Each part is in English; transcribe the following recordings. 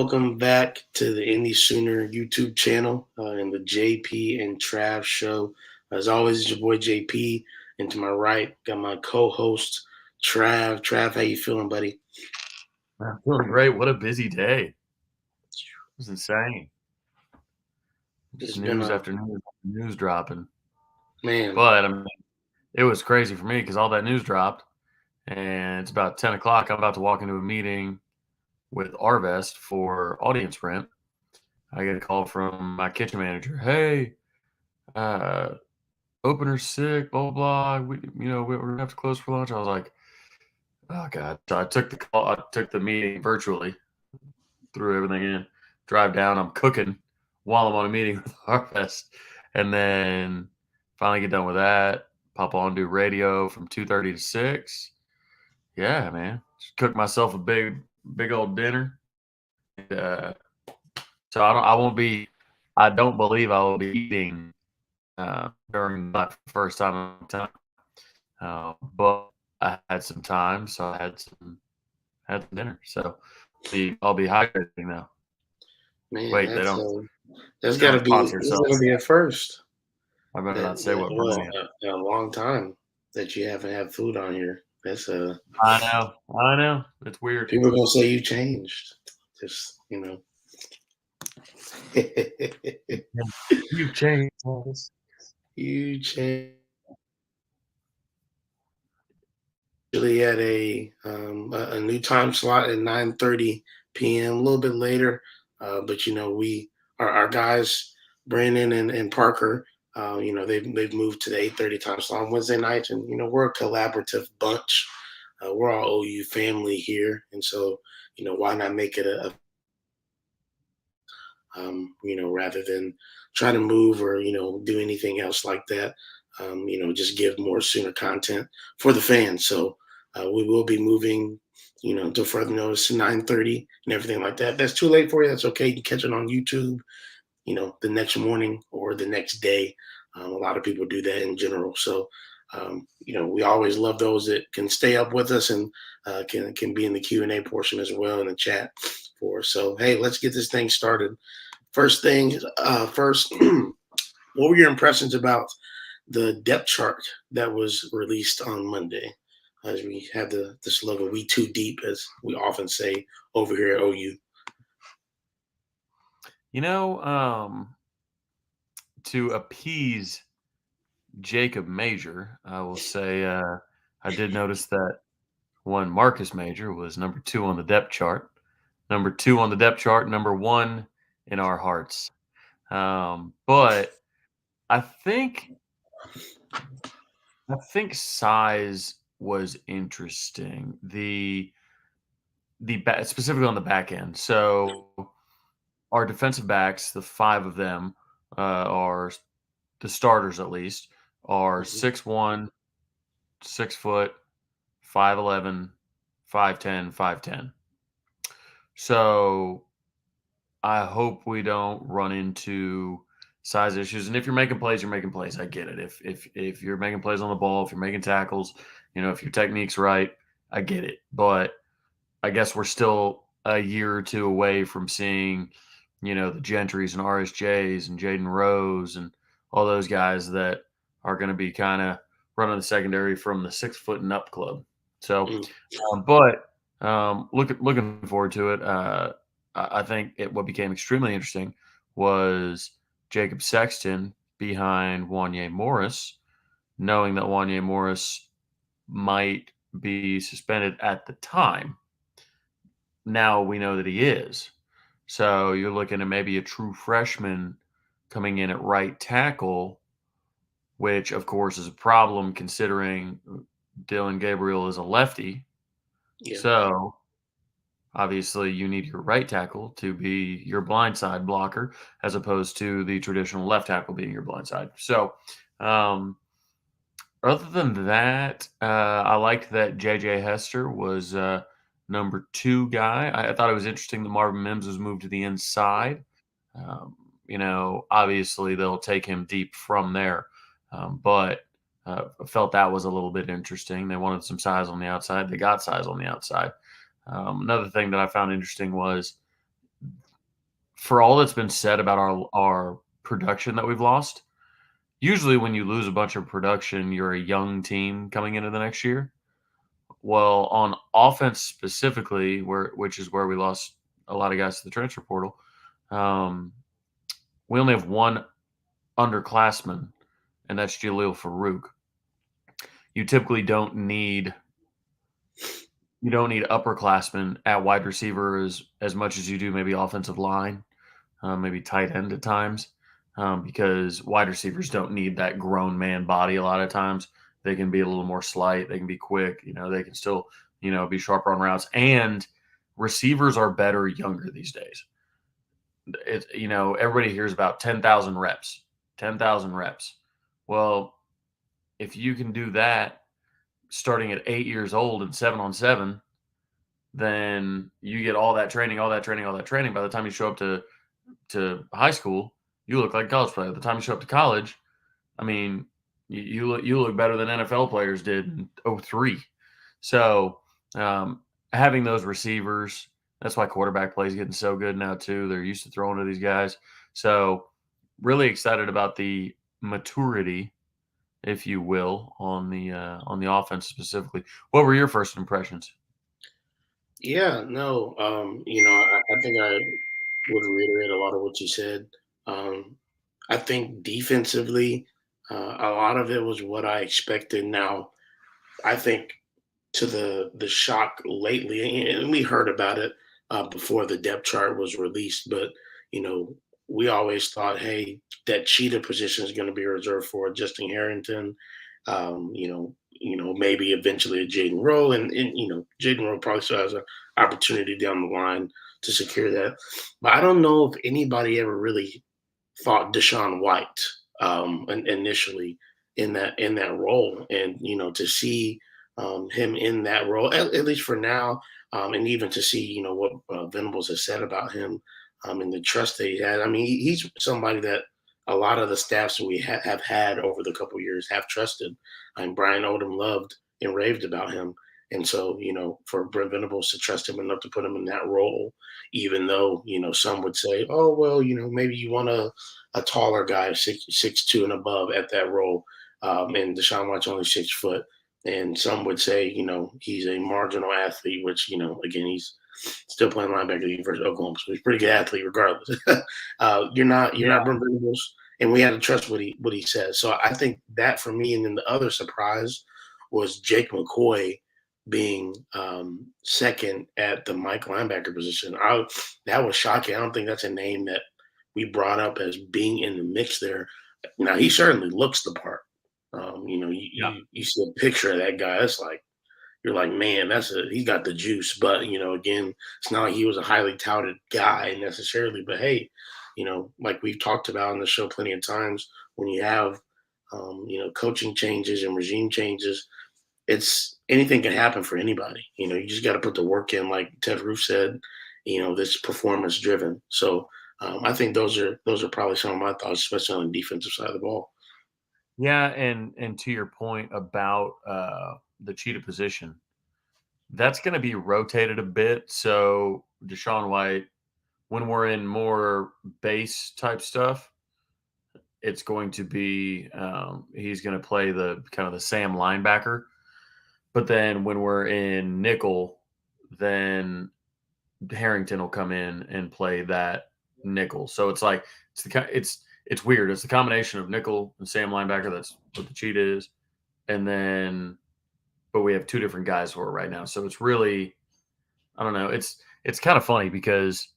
welcome back to the Indie Sooner YouTube channel and the JP and Trav show. As always, it's your boy JP, and to my right, got my co-host Trav. Trav, how you feeling, buddy? I'm feeling great. What a busy day. It was insane. It's Just been news a after news dropping. man. But I mean, it was crazy for me because all that news dropped, and it's about 10 o'clock. I'm about to walk into a meeting with Arvest for audience rent. I get a call from my kitchen manager. Hey, uh, opener's sick, blah, blah, blah. We're going to have to close for lunch. I was like, oh, God. So I took the call. I took the meeting virtually, threw everything in, drive down. I'm cooking while I'm on a meeting with Harvest, and then finally get done with that. Pop on, do radio from 2:30 to 6. Yeah, man, just cook myself a big old dinner. And, so I won't be. I don't believe I will be eating during my first time in a long time. But I had some time, so I had some dinner. So I'll be hydrating now. Man, Wait, they don't. that's They got to don't be sponsor that's got to ourselves. be a first. I better That not say that what was brand. a long time that you haven't had food on here. That's I know. It's weird. people gonna say you changed. Just Yeah. You've changed, Travis. you changed. Actually at a new time slot at 9:30 p.m. A little bit later, but we our guys Brandon and Parker. They've moved to the 8:30 time slot on Wednesday nights, and we're a collaborative bunch. We're all OU family here, and so why not make it rather than try to move or do anything else like that. Just give more Sooner content for the fans. So we will be moving, until further notice to 9:30 and everything like that. If that's too late for you, that's okay. You can catch it on YouTube, the next morning or the next day. A lot of people do that in general. So we always love those that can stay up with us and can be in the Q&A portion as well in the chat for us. So hey, let's get this thing started. First, what were your impressions about the depth chart that was released on Monday? As we have the slogan, "We too deep," as we often say over here at OU. You know, to appease Jacob Major, I will say I did notice that one Marcus Major was number 2 on the depth chart. Number 2 on the depth chart, number 1 in our hearts. But I think I think size was interesting. Specifically on the back end. So our defensive backs, the 5 of them are the starters at least are Mhm. 6'1", 6 foot, 5'11", 5'10", 5'10". So I hope we don't run into size issues. And if you're making plays, you're making plays. I get it. If you're making plays on the ball, if you're making tackles, if your technique's right, I get it. But I guess we're still a year or two away from seeing, the Gentrys and RSJs and Jaden Rose and all those guys that are going to be kind of running the secondary from the 6 foot and up club. So, Mm. looking forward to it. I think what became extremely interesting was Jacob Sexton behind Wanye Morris, knowing that Wanye Morris might be suspended at the time. Now we know that he is. So you're looking at maybe a true freshman coming in at right tackle, which of course is a problem considering Dylan Gabriel is a lefty. Yeah. So obviously you need your right tackle to be your blindside blocker as opposed to the traditional left tackle being your blindside. So um, other than that, I liked that J.J. Hester was number 2 guy. I thought it was interesting that Marvin Mims was moved to the inside. Um, obviously they'll take him deep from there, but I felt that was a little bit interesting. They wanted some size on the outside. They got size on the outside. Another thing that I found interesting was for all that's been said about our production that we've lost, usually when you lose a bunch of production, you're a young team coming into the next year. Well, on offense specifically, which is where we lost a lot of guys to the transfer portal, um, we only have one underclassman, and that's Jalil Farouk. You typically don't need upperclassmen at wide receiver as much as you do maybe offensive line, maybe tight end at times, because wide receivers don't need that grown man body a lot of times. They can be a little more slight. They can be quick. They can still, be sharper on routes. And receivers are better younger these days. Everybody hears about 10,000 reps, 10,000 reps. Well, if you can do that starting at 8 years old and 7-on-7, then you get all that training, all that training, all that training. By the time you show up to high school, you look like a college player. By the time you show up to college, I mean, you look better than NFL players did in '03. So having those receivers, that's why quarterback play is getting so good now too. They're used to throwing to these guys. So really excited about the maturity, if you will, on the offense specifically. What were your first impressions? Yeah, no, I think I would reiterate a lot of what you said. I think defensively, a lot of it was what I expected. Now, I think to the shock lately, and we heard about it before the depth chart was released, but you know, we always thought, hey, that cheetah position is going to be reserved for Justin Harrington. Maybe eventually a Jaden Rowe, and Jaden Rowe probably still has an opportunity down the line to secure that. But I don't know if anybody ever really thought Deshaun White initially in that role, and to see him in that role at least for now, and even to see what Venables has said about him, and the trust that he had. I mean, he's somebody that a lot of the staffs that we have had over the couple years have trusted. I mean, Brian Odom loved and raved about him. And so, for Brent Venables to trust him enough to put him in that role, even though, some would say, oh, well, maybe you want a taller guy, 6'2" and above at that role. And Deshaun Watts only 6 foot. And some would say, he's a marginal athlete, which, again, he's still playing linebacker at the University of Oklahoma, so he's a pretty good athlete regardless. You're not Brent Venables, and we had to trust what he says. So I think that for me, and then the other surprise was Jake McCoy being second at the Mike linebacker position. That was shocking. I don't think that's a name that we brought up as being in the mix there. Now he certainly looks the part. Yeah. You see a picture of that guy. It's like you're like, man, he got the juice. But again, it's not like he was a highly touted guy necessarily. But hey, like we've talked about on the show plenty of times, when you have coaching changes and regime changes, it's anything can happen for anybody. You just got to put the work in, like Ted Roof said. This performance driven. So I think those are probably some of my thoughts, especially on the defensive side of the ball. Yeah, and to your point about the cheetah position, that's going to be rotated a bit. So Deshaun White, when we're in more base type stuff, it's going to be he's going to play the kind of the Sam linebacker. But then when we're in nickel, then Harrington will come in and play that nickel. So it's like it's weird. It's the combination of nickel and Sam linebacker. That's what the cheetah is, and then but we have two different guys for it right now. So it's really I don't know. It's kind of funny because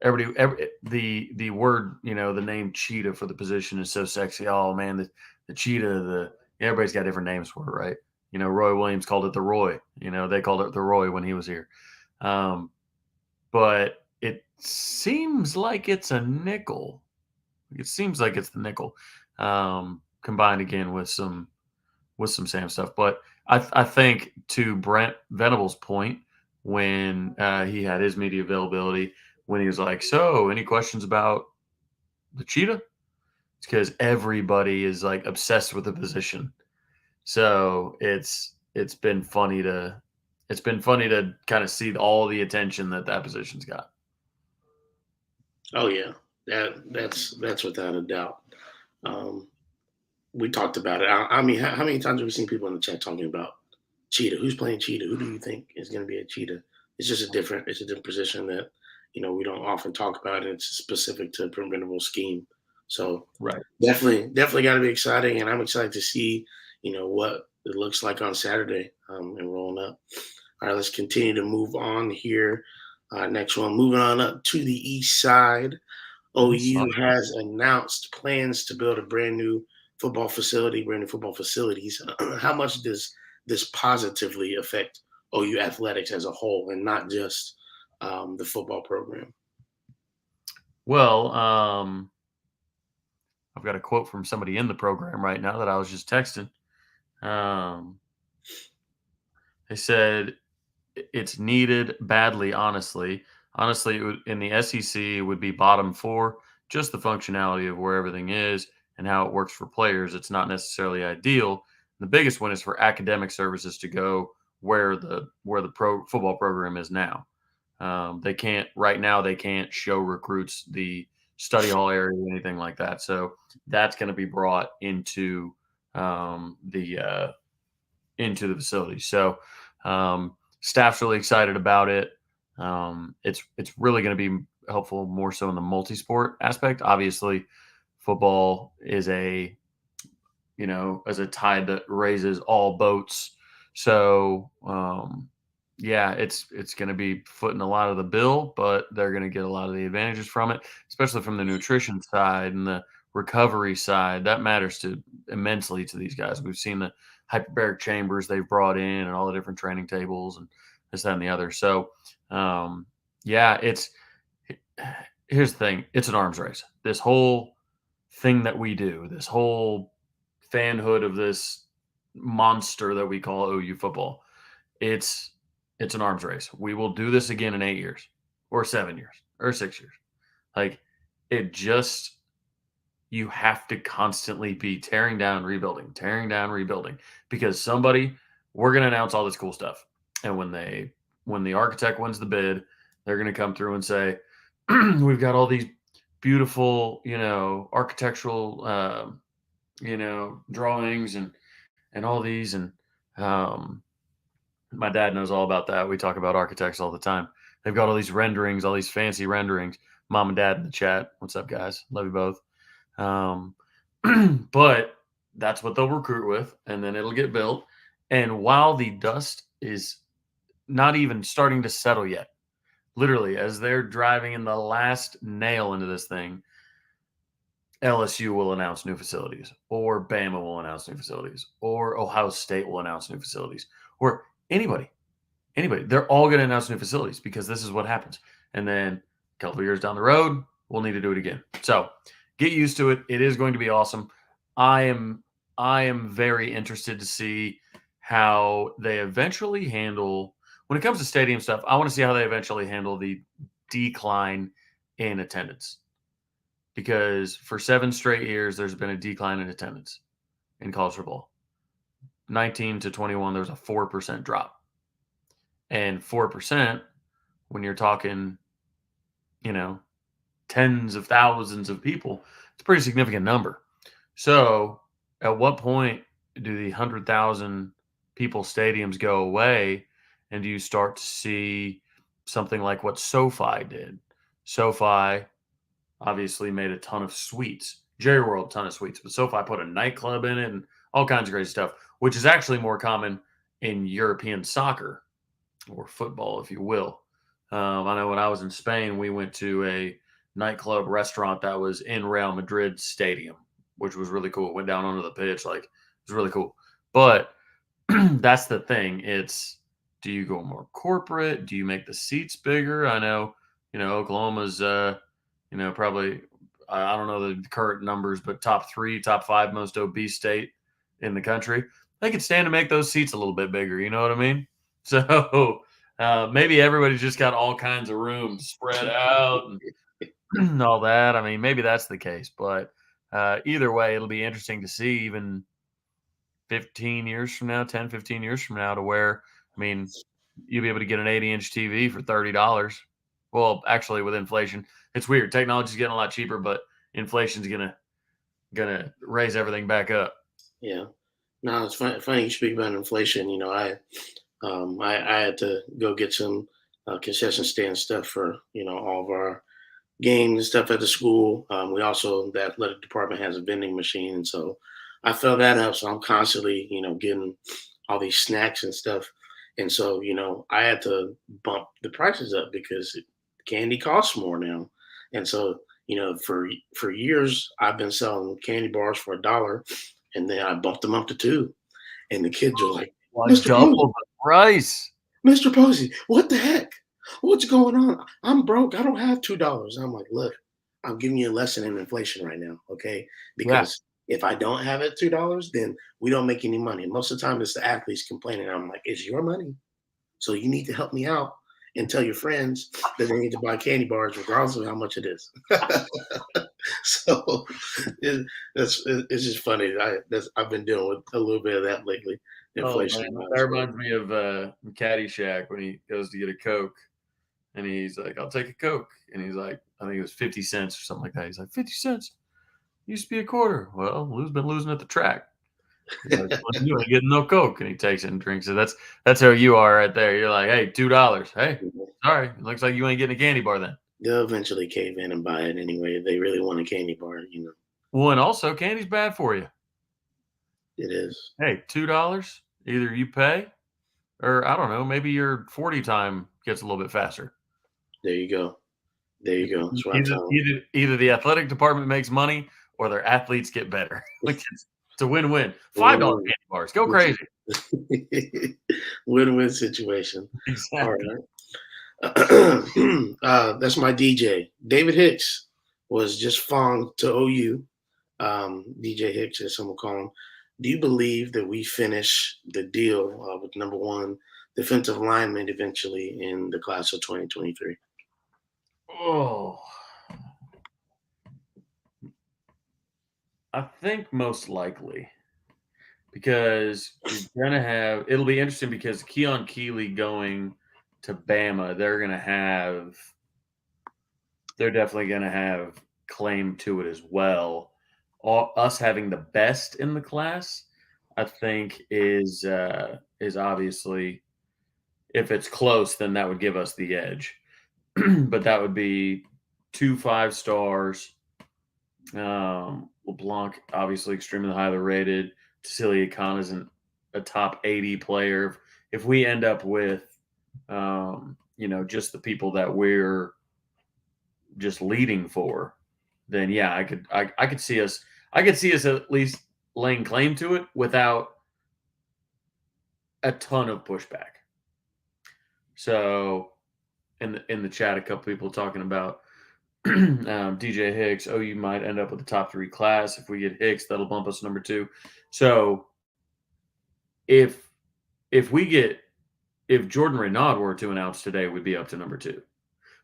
the word the name cheetah for the position is so sexy. Oh man, the cheetah everybody's got different names for it, right? Roy Williams called it the Roy. They called it the Roy when he was here. But it seems like it's a nickel. It seems like it's the nickel, combined again with some Sam stuff. But I think to Brent Venable's point, when he had his media availability, when he was like, "So, any questions about the cheetah?" It's because everybody is like obsessed with the position. So it's been funny to kind of see all the attention that position's got. Oh yeah, that's without a doubt. Um, we talked about it. I mean, how many times have we seen people in the chat talking about cheetah? Who's playing cheetah? Who do you think is going to be a cheetah? It's a different position that we don't often talk about, and it's specific to preventable scheme. So Right. definitely got to be exciting, and I'm excited to see what it looks like on Saturday and rolling up. All right, let's continue to move on here. Next one, moving on up to the east side. Yes, sir. OU has announced plans to build a brand new football facilities. How much does this positively affect OU athletics as a whole and not just the football program? Well, I've got a quote from somebody in the program right now that I was just texting. Um, they said it's needed badly. Honestly, in the SEC, it would be bottom four. Just the functionality of where everything is and how it works for players. It's not necessarily ideal. The biggest one is for academic services to go where the pro football program is now. They can't right now. They can't show recruits the study hall area or anything like that. So that's going to be brought into the facility. So staff's really excited about it. It's really going to be helpful more so in the multi-sport aspect. Obviously, football is as a tide that raises all boats. So yeah, it's going to be footing a lot of the bill, but they're going to get a lot of the advantages from it, especially from the nutrition side and the recovery side. That matters to immensely to these guys. We've seen the hyperbaric chambers they've brought in and all the different training tables and this, that, and the other. So um, yeah, here's the thing. It's an arms race. This whole thing that we do, this whole fanhood of this monster that we call OU football, it's it's an arms race. We will do this again in 8 years or 7 years or 6 years. Like it just you have to constantly be tearing down, rebuilding because we're going to announce all this cool stuff. And when the architect wins the bid, they're going to come through and say, we've got all these beautiful, architectural, drawings and all these. And um, my dad knows all about that. We talk about architects all the time. They've got all these renderings, all these fancy renderings. Mom and dad in the chat. What's up, guys? Love you both. Um, but that's what they'll recruit with, and then it'll get built. And while the dust is not even starting to settle yet, literally, as they're driving in the last nail into this thing, LSU will announce new facilities, or Bama will announce new facilities, or Ohio State will announce new facilities, or anybody. They're all going to announce new facilities because this is what happens. And then a couple of years down the road, we'll need to do it again. So get used to it. It is going to be awesome. I am I am very interested to see how they eventually handle when it comes to stadium stuff. I want to see how they eventually handle the decline in attendance because for 7 straight years there's been a decline in attendance in college football. 19 to 21 there's a 4% drop. And 4% when you're talking, you know, tens of thousands of people, it's a pretty significant number. So, at what point do the 100,000 people stadiums go away and do you start to see something like what SoFi did? SoFi obviously made a ton of suites. Jerry World, ton of suites, but SoFi put a nightclub in it and all kinds of great stuff, which is actually more common in European soccer or football, if you will. I know when I was in Spain, we went to a nightclub restaurant that was in Real Madrid Stadium, which was really cool. Went down onto the pitch, like it was really cool. But that's the thing. It's do you go more corporate? Do you make the seats bigger? I know, Oklahoma's, probably I don't know the current numbers, but top three, top five most obese state in the country. They could stand to make those seats a little bit bigger. You know what I mean? So maybe everybody's just got all kinds of rooms spread out and all that. I mean, maybe that's the case, but either way, it'll be interesting to see even 15 years from now, 10, 15 years from now, to where, I mean, you'll be able to get an 80-inch TV for $30, Well, actually, with inflation, it's weird. Technology's getting a lot cheaper, but inflation's gonna raise everything back up. Yeah. No, it's funny you speak about inflation. I had to go get some concession stand stuff for all of our games and stuff at the school. We also the athletic department has a vending machine, and so I fill that up. So I'm constantly getting all these snacks and stuff, and so I had to bump the prices up because candy costs more now, and so for years I've been selling candy bars for $1, and then I bumped them up to 2, and the kids are like, Like "Mr. double Posey, the price. Mr. Posey, what the heck? What's going on? I'm broke. I don't have $2." I'm like, look, I'm giving you a lesson in inflation right now, okay? Yeah. Because if I don't have it $2, then we don't make any money. Most of the time, it's the athletes complaining. I'm like, it's your money, so you need to help me out and tell your friends that they need to buy candy bars regardless of how much it is. So it's just funny. I've been dealing with a little bit of that lately, Oh inflation man, that wise. But reminds me of Caddyshack when he goes to get a Coke, and he's like, "I'll take a Coke," and he's like, I think it was 50 cents or something like that. He's like, 50 cents used to be a quarter. Well, Lou's been losing at the track. He's like, well, you ain't getting no Coke, and he takes it and drinks it. That's how you are right there. You're like, hey, $2. Hey, sorry, it looks like you ain't getting a candy bar then. they'll eventually cave in and buy it anyway. If they really want a candy bar, Well, and also candy's bad for you. it is. Hey, $2, either you pay, or I don't know, maybe your 40 time gets a little bit faster. There you go. There you go. That's what I Either tell them. either the athletic department makes money or their athletes get better. Like it's a win-win. $5 Win-win. candy bars, go crazy. Win-win situation. All Exactly. right. That's my DJ. David Hicks was just fong to OU. DJ Hicks, as some will call him. Do you believe that we finish the deal with number one defensive lineman eventually in the class of 2023? Oh, I think most likely because you're gonna have. It'll be interesting because Keon Keeley going to Bama, they're definitely gonna have claim to it as well. Us having the best in the class, I think, is obviously, if it's close, then that would give us the edge. But that would be 2 5 stars. LeBlanc, obviously, extremely highly rated. Cecilia Khan isn't a top 80 player. If we end up with, just the people that we're just leading for, then yeah, I could see us at least laying claim to it without a ton of pushback. So in the chat, a couple people talking about DJ Hicks. Oh, you might end up with the top 3 class. If we get Hicks, that'll bump us number 2. So if if we get if Jordan Renaud were to announce today, we'd be up to number 2.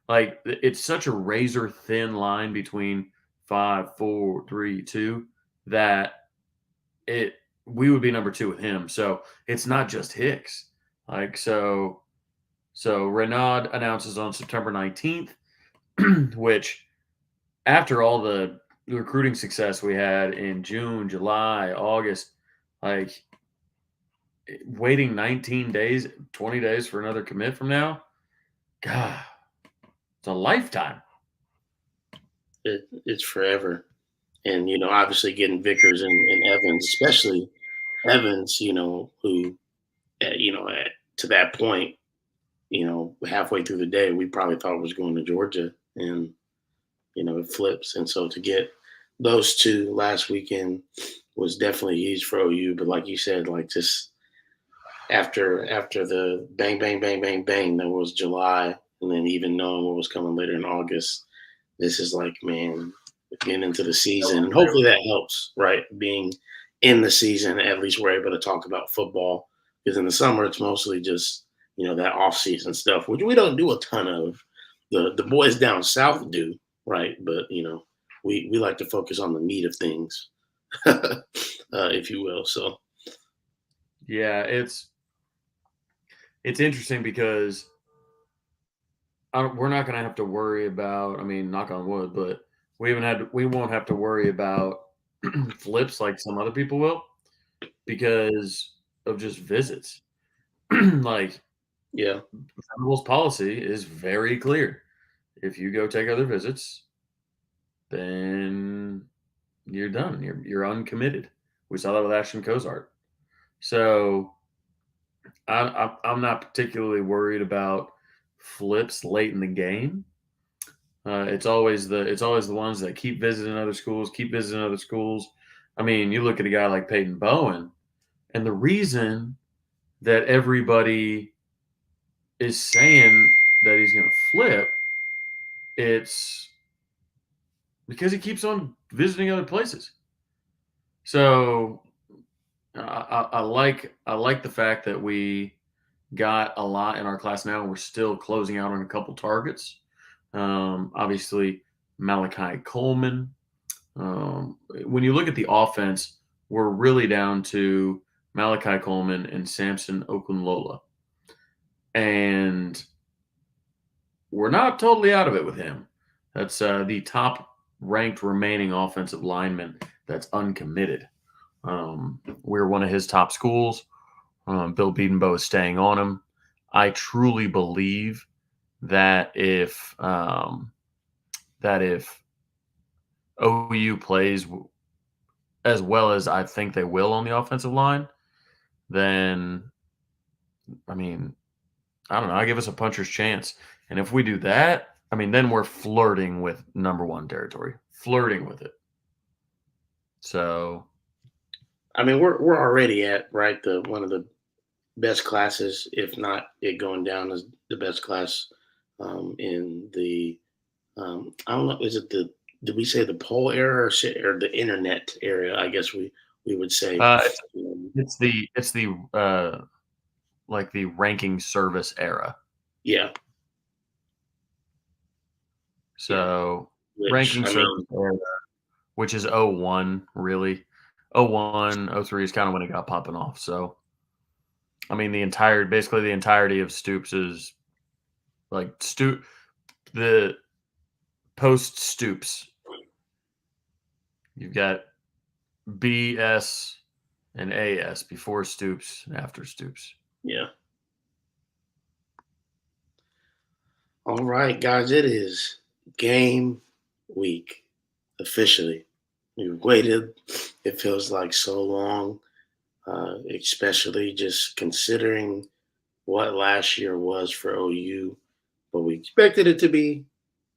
Like it's such a razor thin line between 5, 4, 3, 2 that it we would be number 2 with him. So it's not just Hicks. Like so Renaud announces on September 19th, which after all the recruiting success we had in June, July, August, like waiting 19 days, 20 days for another commit from now, God, it's a lifetime. It's forever. And, obviously getting Vickers and Evans, especially Evans, who, to that point, halfway through the day, we probably thought it was going to Georgia, and it flips. And so to get those two last weekend was definitely huge for OU. But like you said, like just after the bang bang bang bang bang that was July, and then even knowing what was coming later in August, this is like, man, getting into the season, and hopefully that helps, right? Being in the season, at least we're able to talk about football, because in the summer it's mostly just that off season stuff, which we don't do a ton of. The boys down south do, right? But we like to focus on the meat of things, if you will. So Yeah, it's interesting because we're not going to have to worry about. I mean, knock on wood, but we won't have to worry about flips like some other people will because of just visits. Like Yeah. Venables' policy is very clear. If you go take other visits, then you're done. You're uncommitted. We saw that with Ashton Cozart. So I'm not particularly worried about flips late in the game. It's always the ones that keep visiting other schools, keep visiting other schools. I mean, you look at a guy like Peyton Bowen, and the reason that everybody is saying that he's going to flip, it's because he keeps on visiting other places. So I like the fact that we got a lot in our class now. We're still closing out on a couple targets. Obviously, Malachi Coleman. When you look at the offense, we're really down to Malachi Coleman and Samson Okunlola. And we're not totally out of it with him. That's the top ranked remaining offensive lineman that's uncommitted. We're one of his top schools. Bill Bedenbaugh is staying on him. I truly believe that if OU plays as well as I think they will on the offensive line, then I mean, I don't know. I give us a puncher's chance. And if we do that, I mean, then we're flirting with number one territory, flirting with it. So, I mean, we're already at right the one of the best classes, if not it going down as the best class in the I don't know, is it the did we say the poll era or the internet area? I guess we would say. uh, Um, it's the like the ranking service era. yeah, yeah. So, Which ranking I service mean, era, which is 01, really. 01, 03 is kind of when it got popping off. So, I mean, basically the entirety of Stoops is like the post Stoops. You've got BS and AS before Stoops and after Stoops. yeah. All right, guys, it is game week officially. We've waited. It feels like so long, especially just considering what last year was for OU, what we expected it to be,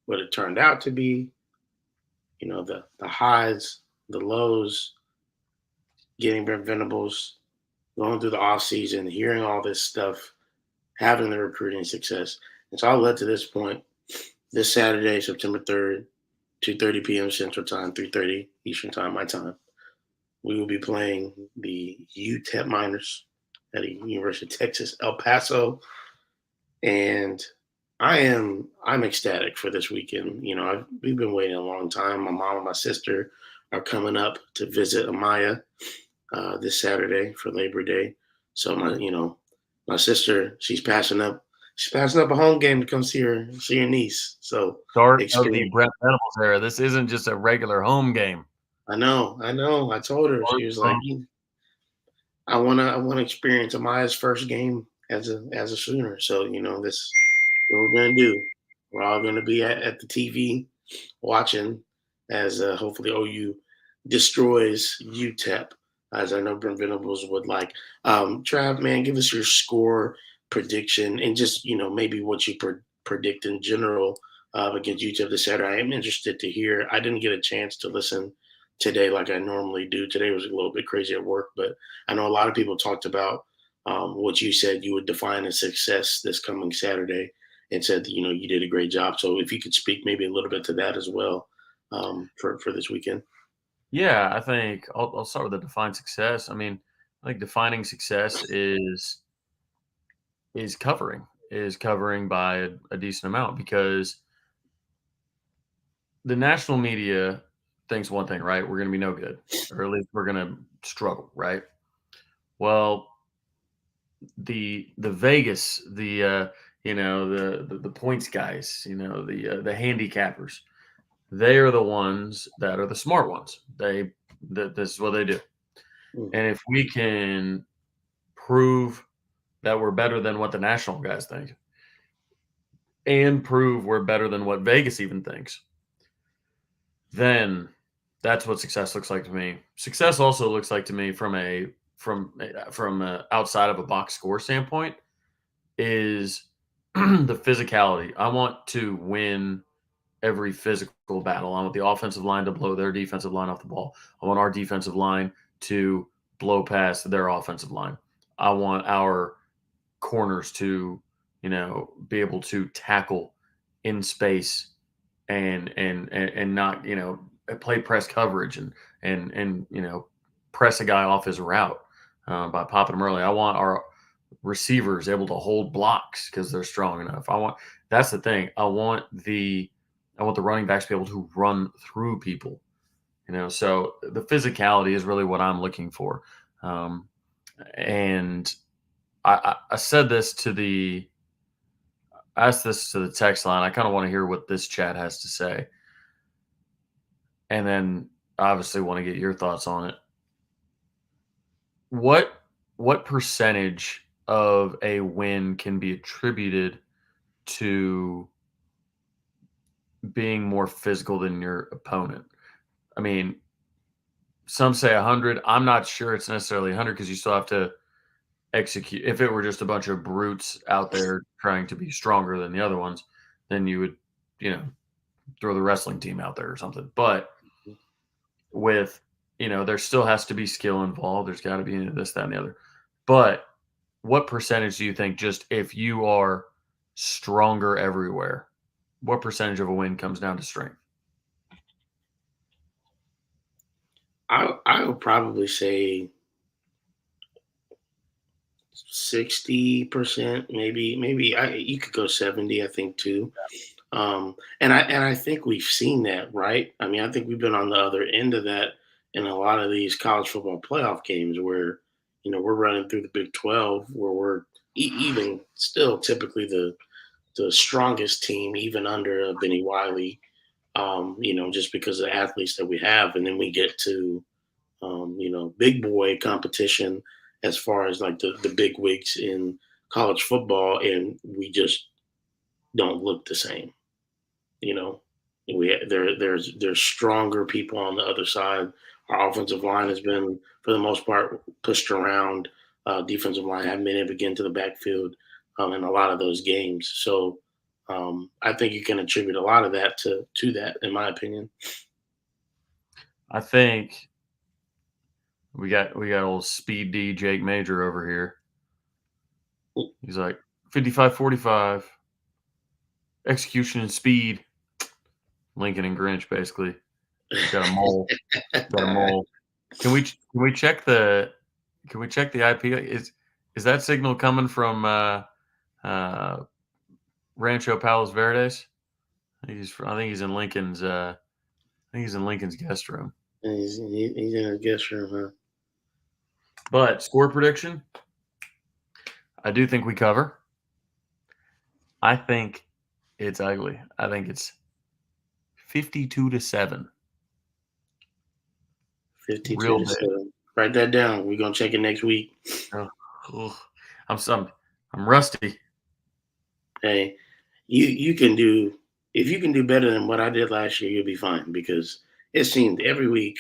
what it turned out to be. You know, the highs, the lows, getting Brent Venables, going through the off season, hearing all this stuff, having the recruiting success. It's all led to this point. This Saturday, September 3rd, 2:30 p.m. Central Time, 3:30 Eastern Time, my time. We will be playing the UTEP Miners at the University of Texas, El Paso, and I'm ecstatic for this weekend. You know, we've been waiting a long time. My mom and my sister are coming up to visit Amaya this Saturday for Labor Day. So my sister, she's passing up a home game to come see her niece. So Start of the experience. Brent Venables era. This isn't just a regular home game. I know. I told her, she was like, I wanna experience Amaya's first game as a Sooner. So this what we're gonna do. We're all gonna be at the TV watching as hopefully OU destroys UTEP, as I know Brent Venables would like. Trav, man, give us your score prediction and just maybe what you predict in general against UTEP this Saturday. I am interested to hear. I didn't get a chance to listen today like I normally do. Today was a little bit crazy at work, but I know a lot of people talked about what you said you would define as success this coming Saturday and said that, you did a great job. So if you could speak maybe a little bit to that as well for this weekend. Yeah, I think I'll start with the define success. I mean, I think defining success is covering by a decent amount because the national media thinks one thing, right? We're going to be no good, or at least we're going to struggle, right? Well, the Vegas, the the points guys, the handicappers. They are the ones that are the smart ones. This is what they do. Mm. And if we can prove that we're better than what the national guys think, and prove we're better than what Vegas even thinks, then that's what success looks like to me. Success also looks like to me from a outside of a box score standpoint is the physicality. I want to win every physical battle. I want the offensive line to blow their defensive line off the ball. I want our defensive line to blow past their offensive line. I want our corners to, be able to tackle in space and not, play press coverage and press a guy off his route by popping him early. I want our receivers able to hold blocks because they're strong enough. That's the thing. I want the running backs to be able to run through people. So the physicality is really what I'm looking for. And I said this to the I asked this to the text line. I kind of want to hear what this chat has to say, and then obviously want to get your thoughts on it. What percentage of a win can be attributed to being more physical than your opponent? I mean, some say 100. I'm not sure it's necessarily 100 because you still have to execute. If it were just a bunch of brutes out there trying to be stronger than the other ones, then you would, you know, throw the wrestling team out there or something. But with, there still has to be skill involved. There's got to be this, that, and the other. But what percentage do you think, just if you are stronger everywhere, what percentage of a win comes down to strength? I would probably say 60%, maybe you could go 70, I think too. And I think we've seen that, right? I mean, I think we've been on the other end of that in a lot of these college football playoff games where, we're running through the Big 12 where we're even still typically the strongest team, even under Benny Wiley, just because of the athletes that we have. And then we get to, big boy competition as far as like the big wigs in college football, and we just don't look the same. You know, there's stronger people on the other side. Our offensive line has been, for the most part, pushed around. Defensive line haven't been able to get into the backfield in a lot of those games. So I think you can attribute a lot of that to that, in my opinion. I think we got old Speed D Jake Major over here. He's like 55-45 execution and speed. Lincoln and Grinch, basically. Got a mole. Got a mole. Can we check the IP? Is that signal coming from uh, Rancho Palos Verdes? I think he's in Lincoln's. I think he's in Lincoln's guest room. And he's in his guest room, huh? But score prediction, I do think we cover. I think it's ugly. I think it's 52-7. 52 Real to big. 7. Write that down. We're gonna check it next week. Ugh, ugh. I'm rusty. Hey, you can do, if you can do better than what I did last year, you'll be fine because it seemed every week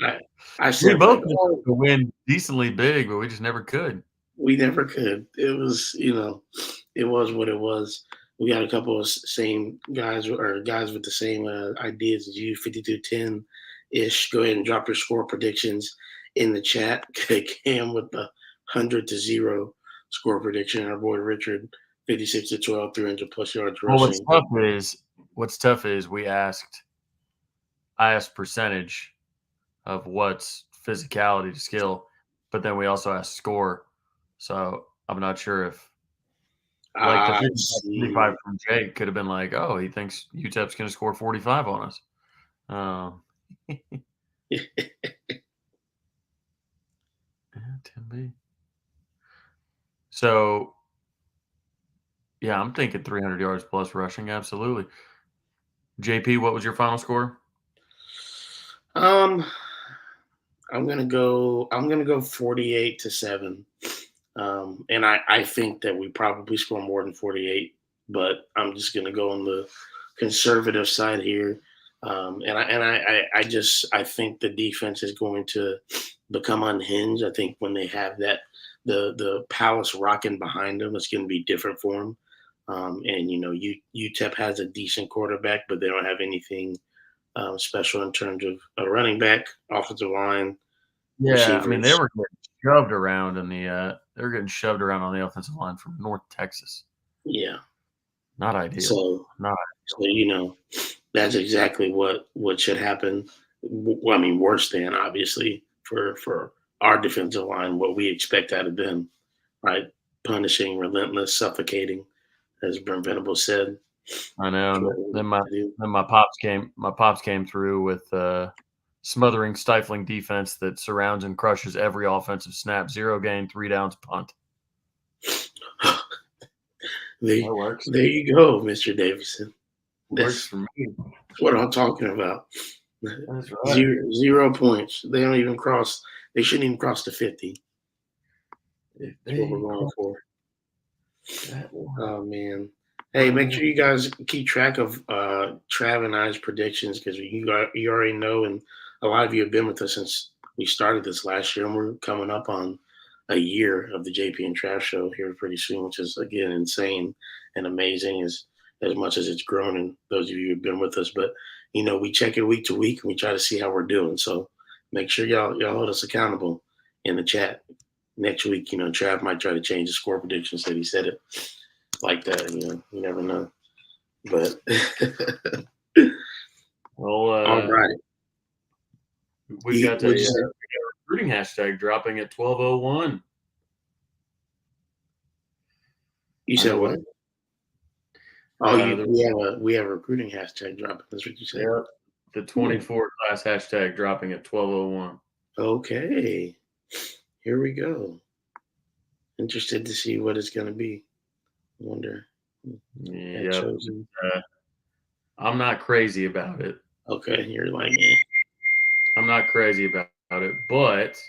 I I We said like, both wanted oh, to win decently big, but we just never could. we never could. It was, it was what it was. We got a couple of same guys or guys with the same ideas as you, 52-10 ish. Go ahead and drop your score predictions in the chat. Cam with the 100-0 score prediction. Our boy Richard, 56-12, 300 plus yards Well, rushing. what's tough is I asked percentage of what's physicality to skill, but then we also asked score. So I'm not sure if, like, the I 55 see. from Jake could have been like, oh, he thinks UTEP's going to score 45 on us. Um, yeah, 10B. So Yeah, I'm thinking 300 yards plus rushing. Absolutely. JP, what was your final score? Um, I'm gonna go 48-7. And I think that we probably score more than 48, but I'm just gonna go on the conservative side here. I think the defense is going to become unhinged. I think when they have that the Palace rocking behind them, it's going to be different for them. And UTEP has a decent quarterback, but they don't have anything special in terms of a running back, offensive line, Yeah, I mean they receivers. were getting shoved around in the they were getting shoved around on the offensive line from North Texas. Yeah. Not ideal. So Not so that's exactly what should happen. Well, I mean, worse than obviously for our defensive line, what we expect out of them, right? Punishing, relentless, suffocating, as Brent Venable said. I That's know. what we Then to do. my pops came through with smothering, stifling defense that surrounds and crushes every offensive snap. 0 gain, 3 downs, punt. there, That works. there you go, Mr. Davidson. Works That's for me. what I'm talking about. That's right. Zero points. They don't even cross. They shouldn't even cross the 50. If That's what we're they going cross for. that line, Oh man. Hey, make oh, sure you guys keep track of Trav and I's predictions because you already know, and a lot of you have been with us since we started this last year, and we're coming up on a year of the JP and Trav show here pretty soon, which is again insane and amazing as much as it's grown, and those of you who've been with us. But we check it week to week and we try to see how we're doing. So make sure y'all hold us accountable in the chat. Next week, Trav might try to change the score predictions that he said it like that. You never know. But well, all right, we've got what'd you a say? recruiting hashtag dropping at 12:01. You I said know what what? Oh, the we have a recruiting hashtag dropping. That's what you said. yeah, the Hmm. 24 class hashtag dropping at 12:01. Okay, here we go. Interested to see what it's gonna be. Wonder who got Yep. chosen. Uh, I'm not crazy about it. Okay, you're like, I'm not crazy about it, but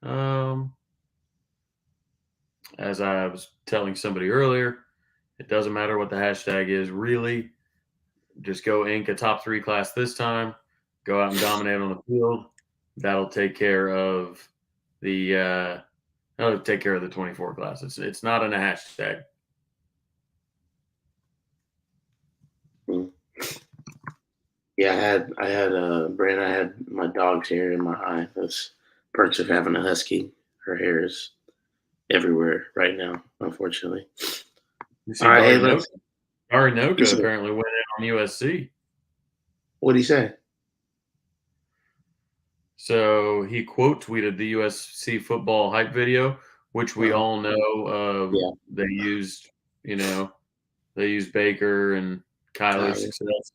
um, as I was telling somebody earlier, it doesn't matter what the hashtag is. Really, just go ink a top 3 class this time. Go out and dominate on the field. That'll take care of the that'll take care of the 24 class. It's not in a hashtag. hmm. Yeah, Brandon. I had my dog's hair in my eye. That's perks of having a husky. Her hair is everywhere right now, unfortunately. You All see, right, hey, let's. Dari You Noka said, apparently went in on USC. what do you say? So he quote tweeted the USC football hype video, which we Uh-huh. all know Yeah, they used, you know, they used Baker and Kyler's Kyler. success.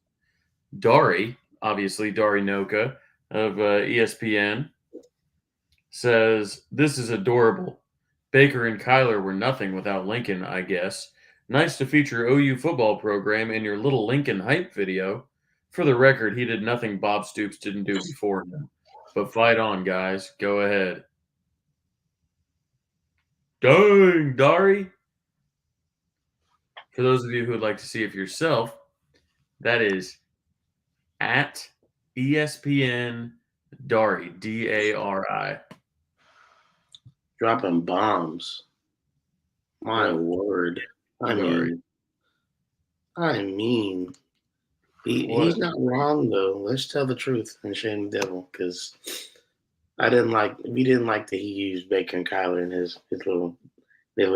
Dari Noka of ESPN, says, "This is adorable. Baker and Kyler were nothing without Lincoln, I guess. Nice to feature OU football program in your little Lincoln hype video. For the record, he did nothing Bob Stoops didn't do before him. But fight on, guys. Go ahead." Dang, Dari. For those of you who would like to see it for yourself, that is at ESPN Dari, Dari. Dropping bombs. My Yep, word. I Dari. mean, I mean, he's What? not wrong though. Let's tell the truth and shame the devil, because we didn't like that he used Baker and Kyler in his little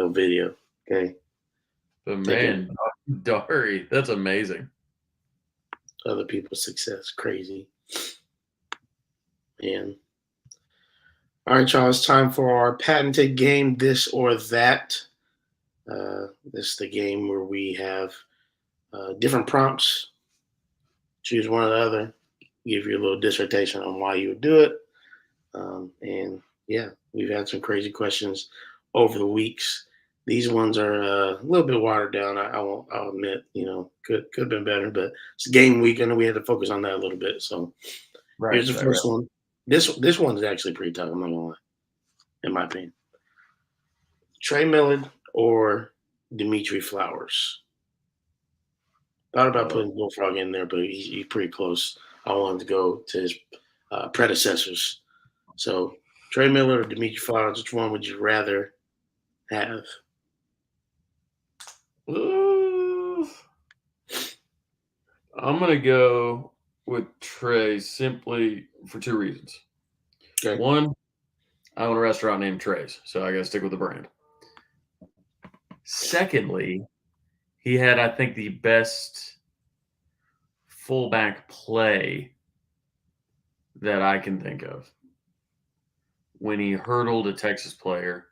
video. Okay, But taking man, Dari, that's amazing. other people's success, crazy. And all right, y'all, it's time for our patented game, this or that. This is the game where we have different prompts. Choose one or the other. Give you a little dissertation on why you would do it. And yeah, we've had some crazy questions over the weeks. These ones are a little bit watered down. I won't. I'll admit. Could have been better, but it's game week. I know we had to focus on that a little bit. So Right, here's the right, right. first one. This one's actually pretty tough. I'm not gonna lie, in my opinion. Trey Millard or Dimitri Flowers. Thought about Uh, putting Bullfrog in there, but he's pretty close. I wanted to go to his predecessors. So Trey Miller or Dimitri Flowers, which one would you rather have? uh, I'm gonna go with Trey simply for two reasons. Okay, One, I own a restaurant named Trey's, so I gotta stick with the brand. Secondly, he had, I think, the best fullback play that I can think of when he hurdled a Texas player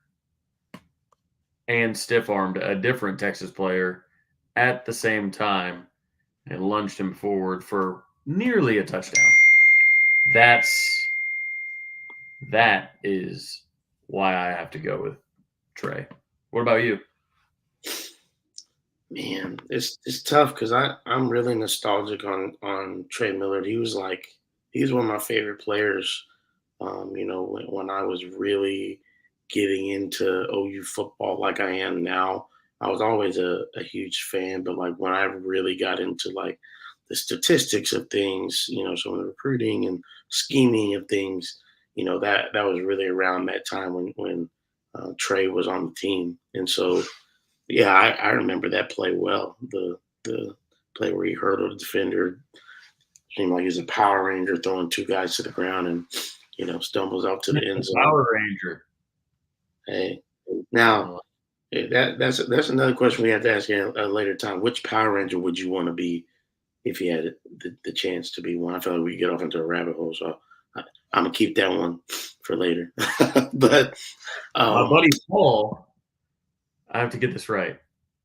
and stiff armed a different Texas player at the same time and lunged him forward for nearly a touchdown. That's that is why I have to go with Trey. What about you? man, it's tough because I'm really nostalgic on Trey Miller. He was one of my favorite players. When I was really getting into OU football like I am now, I was always a huge fan. But like when I really got into like the statistics of things, some of the recruiting and scheming of things, that was really around that time when Trey was on the team. And so, yeah, I remember that play well. The play where he hurdled a defender, seemed like he's a Power Ranger throwing two guys to the ground and stumbles out to the end The zone. Power Ranger. Hey, now Uh, that's another question we have to ask you at a later time. Which Power Ranger would you want to be if you had the chance to be one? I feel like we get off into a rabbit hole, so I'm gonna keep that one for later. but my um, buddy Paul, I have to get this right.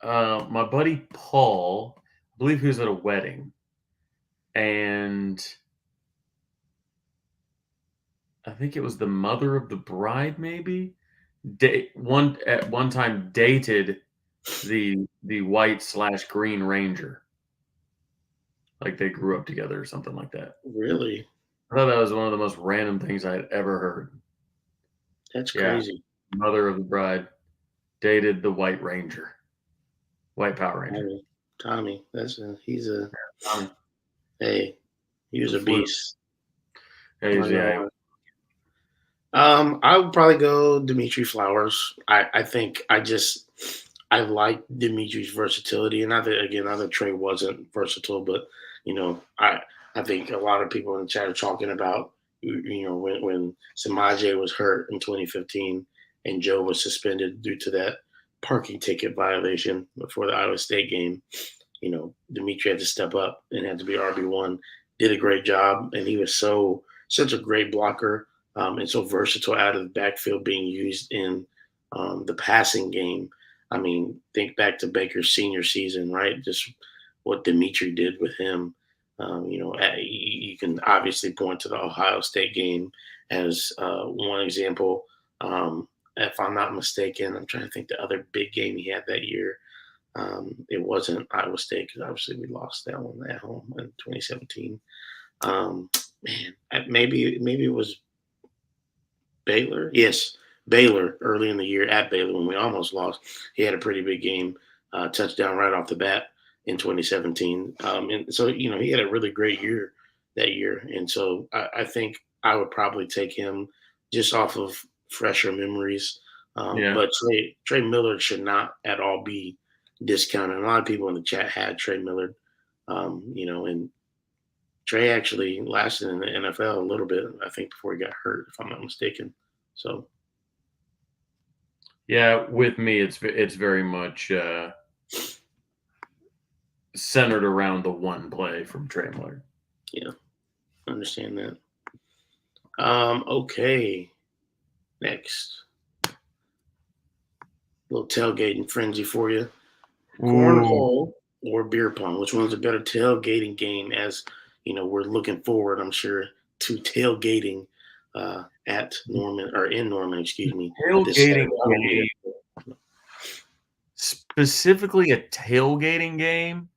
My buddy Paul, I believe he was at a wedding, and I think it was the mother of the bride, maybe. One at one time dated the white slash green ranger, like they grew up together or something like that. really, I thought that was one of the most random things I had ever heard. that's Yeah, crazy. mother of the bride dated the white ranger, white Power Ranger. Tommy, Tommy, he's a Um, hey, he was the a flu. beast. I'm not gonna Yeah, lie. I would probably go Dimitri Flowers. I think I like Dimitri's versatility, and I think Trey wasn't versatile, but I think a lot of people in the chat are talking about when Samaje was hurt in 2015 and Joe was suspended due to that parking ticket violation before the Iowa State game. Dimitri had to step up and had to be RB1. Did a great job, and he was such a great blocker and so versatile out of the backfield being used in the passing game. I mean, think back to Baker's senior season, right? Just what Dimitri did with him. You can obviously point to the Ohio State game as one example. If I'm not mistaken, I'm trying to think the other big game he had that year. It wasn't Iowa State because obviously we lost that one at home in 2017. Man, maybe it was Baylor. Yes, Baylor early in the year at Baylor when we almost lost. He had a pretty big game, touchdown right off the bat in 2017. And so he had a really great year that year. And so I think I would probably take him just off of fresher memories. yeah, But Trey Miller should not at all be discounted. A lot of people in the chat had Trey Miller, and Trey actually lasted in the NFL a little bit, I think, before he got hurt, if I'm not mistaken. So, yeah. With me, it's very much centered around the one play from Trey Miller. yeah, I understand that. Okay, next. Little tailgating frenzy for you. Ooh, Cornhole or beer pong? Which one's a better tailgating game? As we're looking forward, I'm sure, to tailgating at Norman or in Norman, excuse me, this tailgating Saturday. I won't be game. there. specifically a tailgating game,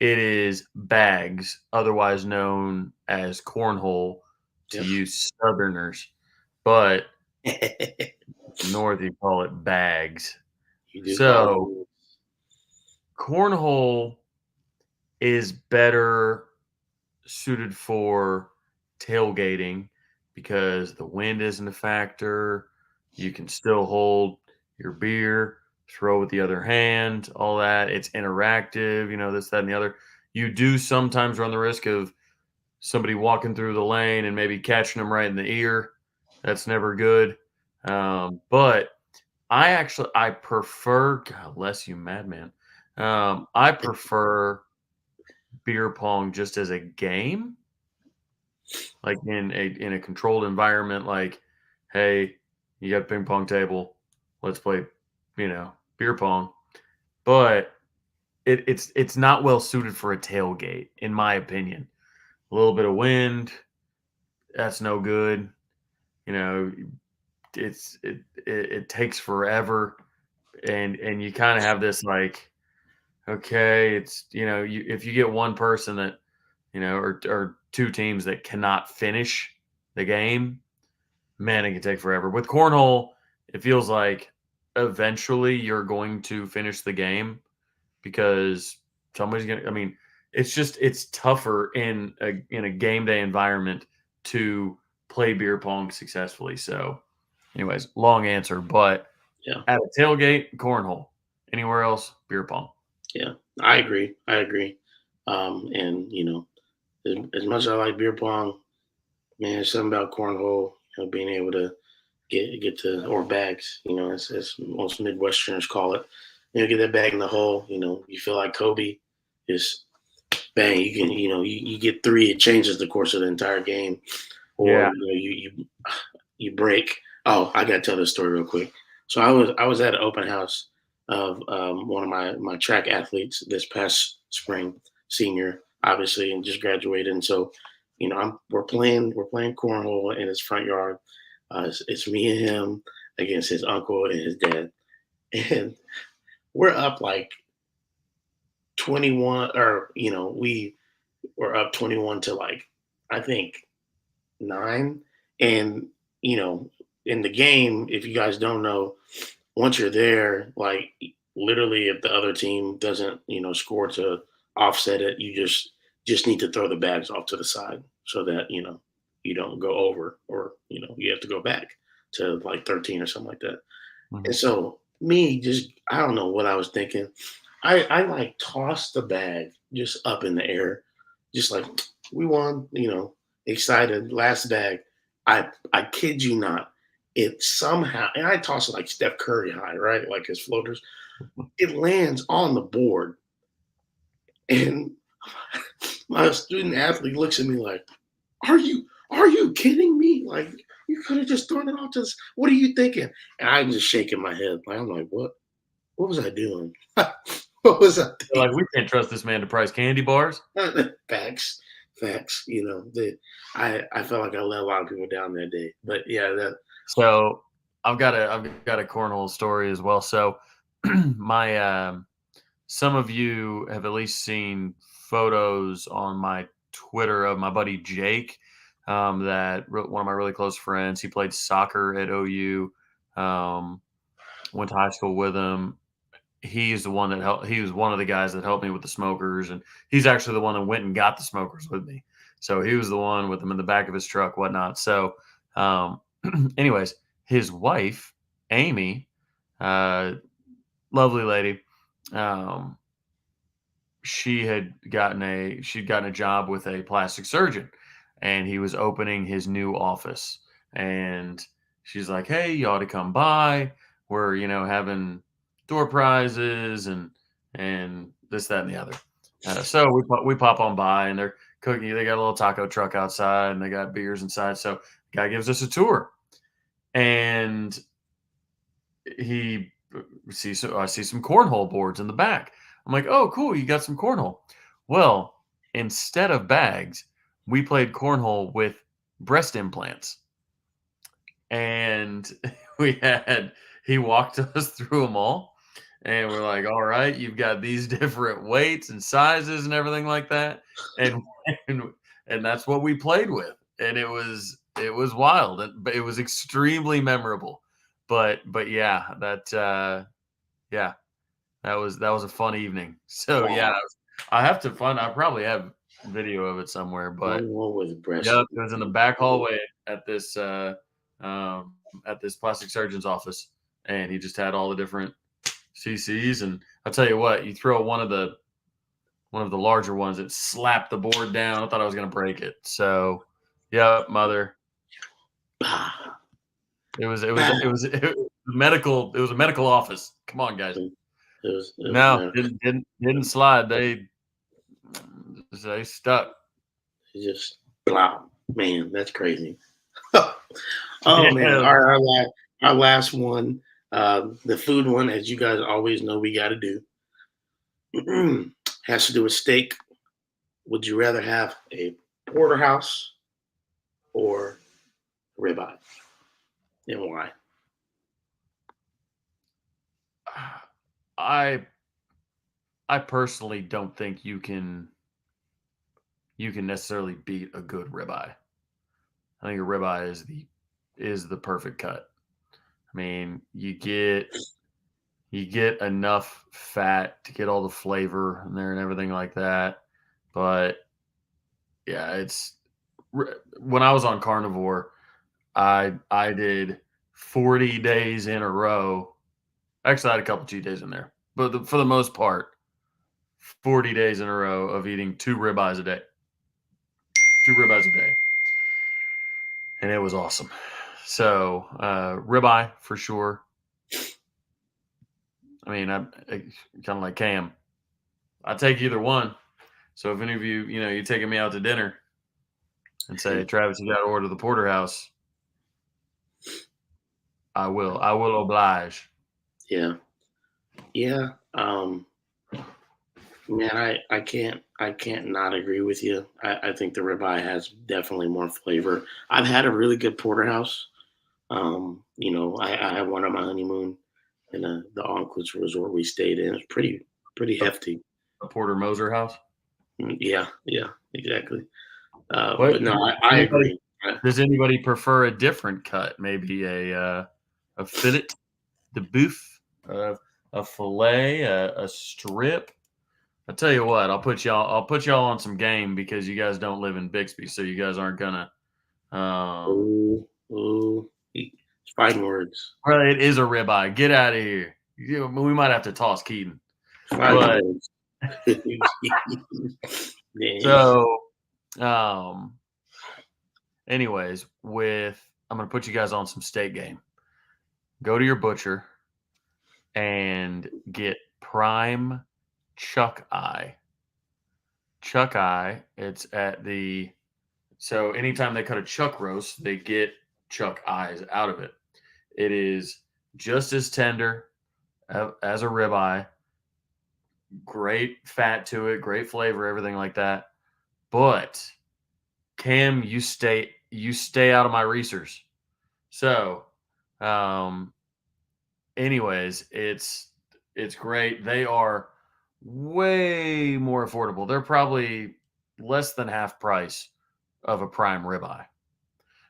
it is bags, otherwise known as cornhole to Yep. you Southerners, but North you call it bags. You do call So it. cornhole is better suited for tailgating because the wind isn't a factor. You can still hold your beer, throw with the other hand, all that. It's interactive, this, that, and the other. You do sometimes run the risk of somebody walking through the lane and maybe catching them right in the ear. That's never good. But I prefer, God bless you, madman. I prefer beer pong just as a game, like in a controlled environment. Like, hey, you got a ping pong table, let's play, beer pong. But it's not well suited for a tailgate, in my opinion. A little bit of wind, that's no good. You know, it takes forever, and you kind of have this like, okay, it's if you get one person that or two teams that cannot finish the game, man, it can take forever. With cornhole, it feels like eventually you're going to finish the game because somebody's gonna. I mean, it's tougher in a game day environment to play beer pong successfully. So, anyways, long answer, but Yeah. at a tailgate, cornhole. Anywhere else, beer pong. Yeah. I agree. I agree. And as much as I like beer pong, man, there's something about cornhole. Being able to get to or bags. As most Midwesterners call it. Get that bag in the hole. You feel like Kobe. Just bang. You can. You get three. It changes the course of the entire game. Or Yeah. you break. Oh, I gotta tell this story real quick. So I was at an open house of one of my track athletes this past spring, senior, obviously, and just graduated. And so, we're playing cornhole in his front yard. It's me and him against his uncle and his dad, and we're up like 21, or we were up 21 to like I think 9. And you know in the game, if you guys don't know, once you're there, like literally if the other team doesn't score to offset it, you just need to throw the bags off to the side so that you don't go over, or you have to go back to like 13 or something like that. And Mhm. so me, just I don't know what I was thinking. I like tossed the bag just up in the air, just like we won, excited. Last bag. I kid you not. It somehow, and I toss it like Steph Curry high, right? Like his floaters. It lands on the board. And my student athlete looks at me like, are you kidding me? Like you could have just thrown it off to this. What are you thinking? And I'm just shaking my head. Like I'm like, what was I doing? What was I They're like, thinking? we can't trust this man to price candy bars. Facts, facts. I felt like I let a lot of people down that day. But yeah, that So I've got a cornhole story as well. So my some of you have at least seen photos on my Twitter of my buddy Jake. One of my really close friends. He played soccer at OU. Um, Went to high school with him. He's the one that helped. He was one of the guys that helped me with the smokers, and he's actually the one that went and got the smokers with me. So he was the one with them in the back of his truck, whatnot. So, um, anyways, his wife, Amy, uh, lovely lady, um, she'd gotten a job with a plastic surgeon, and he was opening his new office. And she's like, "Hey, you ought to come by. We're having door prizes and this, that, and the other." So we pop on by, and they're cooking. They got a little taco truck outside, and they got beers inside. So the guy gives us a tour, and he I see some cornhole boards in the back. I'm like, "Oh, cool, you got some cornhole." Well, instead of bags, we played cornhole with breast implants, and we had he walked us through them all, And we're like, all right, you've got these different weights and sizes and everything like that. And and, and that's what we played with. And it was wild. But it was extremely memorable. But yeah, yeah, that was a fun evening. So yeah, Wow. I have to find. I probably have video of it somewhere, but One more with breast. yeah, it was in the back hallway at this plastic surgeon's office, and he just had all the different CCs. And I'll tell you what, you throw one of the larger ones, it slapped the board down. I thought I was going to break it. So, yeah, mother, Bah, it was medical. It was a medical office. Come on, guys. it was No, medical. didn't slide. They stuck. It just blah. Man, that's crazy. Oh man. Yeah, All right, our last one. The food one, as you guys always know, we got to do has to do with steak. Would you rather have a porterhouse or ribeye, and why? I I personally don't think you can necessarily beat a good ribeye. I think a ribeye is the perfect cut. I mean, you get enough fat to get all the flavor in there and everything like that. But yeah, when I was on carnivore, I did 40 days in a row. Actually, I had a couple cheat days in there, but for the most part, 40 days in a row of eating two ribeyes a day, and it was awesome. So ribeye for sure. I mean, I kind of like Cam. I take either one. So if any of you, you're taking me out to dinner and say, Travis, you got to order the porterhouse, I will. I will oblige. Yeah, yeah. Man, I can't not agree with you. I think the ribeye has definitely more flavor. I've had a really good porterhouse. I had one on my honeymoon in the all-inclusive resort we stayed in. It's pretty A, hefty. a Porter Moser house. Yeah, yeah, exactly. What But no, I anybody agree. does anybody prefer a different cut? Maybe a fillet de boeuf, a fillet, a strip. I tell you what, I'll put y'all on some game because you guys don't live in Bixby, so you guys aren't gonna. Um, Ooh, ooh, fighting words, well, it is a ribeye. Get out of here. We might have to toss Keaton, fighting but words. Dang. so um, anyways, I'm gonna put you guys on some steak game. Go to your butcher and get prime chuck eye. Chuck eye. It's at the so anytime they cut a chuck roast, they get chuck eyes out of it. It is just as tender as a ribeye. Great fat to it, great flavor, everything like that. But Cam, you stay out of my research. So, um, anyways, it's great. They are way more affordable. They're probably less than half price of a prime ribeye.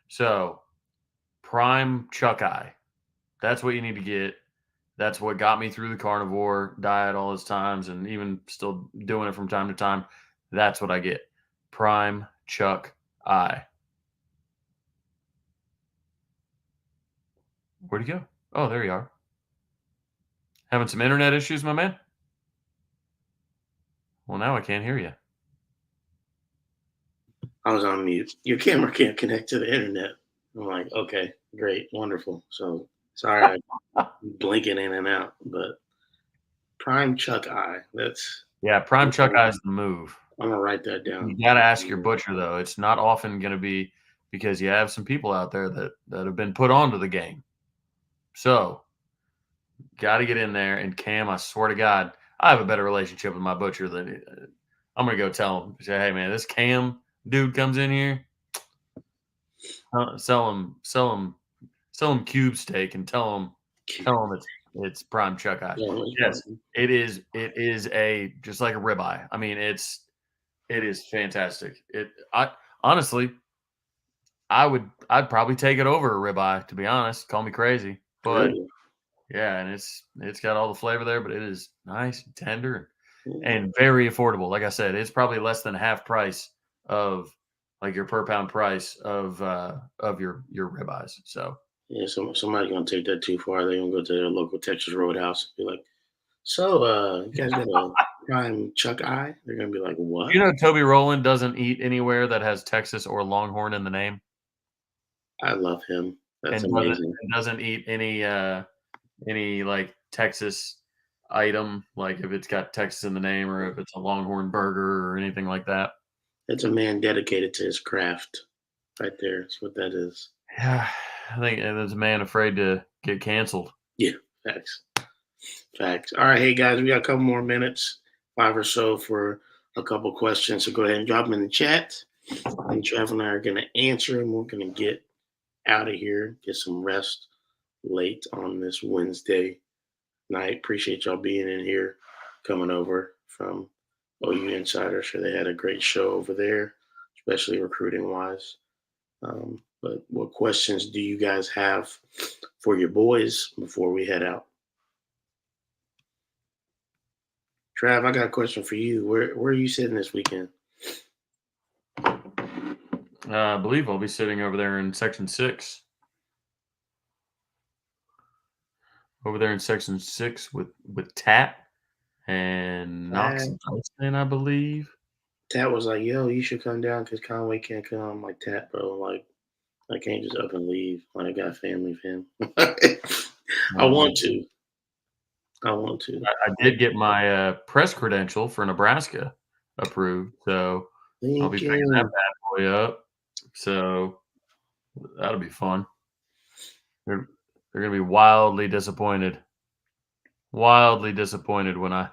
So, prime chuck eye. That's what you need to get. That's what got me through the carnivore diet all those times and even still doing it from time to time. That's what I get. Prime chuck eye. Where'd you go? Oh, there you are. Having some internet issues, my man? Well, now I can't hear you. I was on mute. Your camera can't connect to the internet. I'm like, okay, great, wonderful. So sorry, I'm blinking in and out, but prime chuck eye. That's Yeah, prime chuck eye is the move. I'm gonna write that down. You got to ask your butcher though. It's not often going to be because you have some people out there that have been put onto the game. So, got to get in there. And Cam, I swear to God, I have a better relationship with my butcher than I'm going to go tell him. Say, hey man, this Cam dude comes in here, sell him cube steak, and tell him It's prime chuck eye. Yeah, it's Yes, fine. it is. It is a just like a ribeye. I mean, it is fantastic. I honestly, I'd probably take it over a ribeye, to be honest. Call me crazy, but Really? yeah, and it's got all the flavor there, but it is nice and tender Yeah. and very affordable. Like I said, it's probably less than half price of like your per pound price of your ribeyes. So Yeah, somebody gonna take that too far. They gonna go to their local Texas Roadhouse and be like, "So, you guys got a prime chuck eye?" They're gonna be like, you "What?" know Toby Rowland doesn't eat anywhere that has Texas or Longhorn in the name, I love him. That's and amazing. doesn't eat any like Texas item, like if it's got Texas in the name or if it's a Longhorn burger or anything like that. It's a man dedicated to his craft, right there. That's what that is. Yeah, I think there's a man afraid to get canceled. Yeah, facts, facts. All right, hey guys, we got a couple more minutes, 5 or so for a couple questions. So go ahead and drop them in the chat, and Trav and I are gonna answer them. We're gonna get out of here, get some rest late on this Wednesday night. Appreciate y'all being in here, coming over from OU Insider. Sure, they had a great show over there, especially recruiting wise. But what questions do you guys have for your boys before we head out? Trav, I got a question for you. Where are you sitting this weekend? I believe I'll be sitting over there in section 6. Over there in section 6 with Tat and Knox Tat, and Johnson, I believe. Tat was like, "Yo, you should come down because Conway can't come." I'm like, "Tat, bro, like I can't just up and leave. Like I got family, fam." I Um, want to. I want to. I did get my press credential for Nebraska approved, so I'll be picking that Thinking bad boy up. So that'll be fun. They're they're gonna be wildly disappointed when I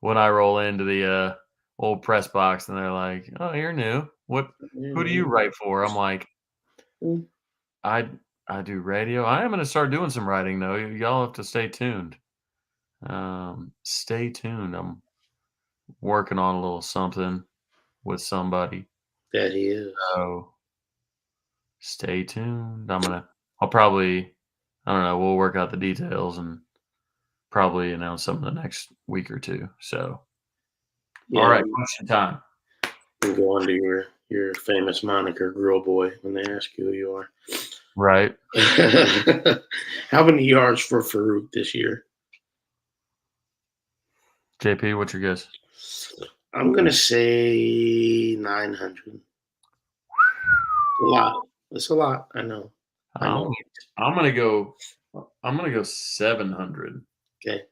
when I roll into the old press box and they're like, "Oh, you're new. Who do you write for?" I'm like, "I I do radio. I am gonna start doing some writing though. Y'all have to stay tuned. Stay tuned. I'm working on a little something with somebody. that he is. So stay tuned. I'll probably I don't know, we'll work out the details and probably announce something the next week or two. So all Yeah, right, question time. you go under your famous moniker, Grill Boy, when they ask you who you are. Right. How many yards for Farouk this year? JP, what's your guess? I'm gonna say 900. A lot. That's a lot. I know. I I'm know. I'm gonna go 700. Okay.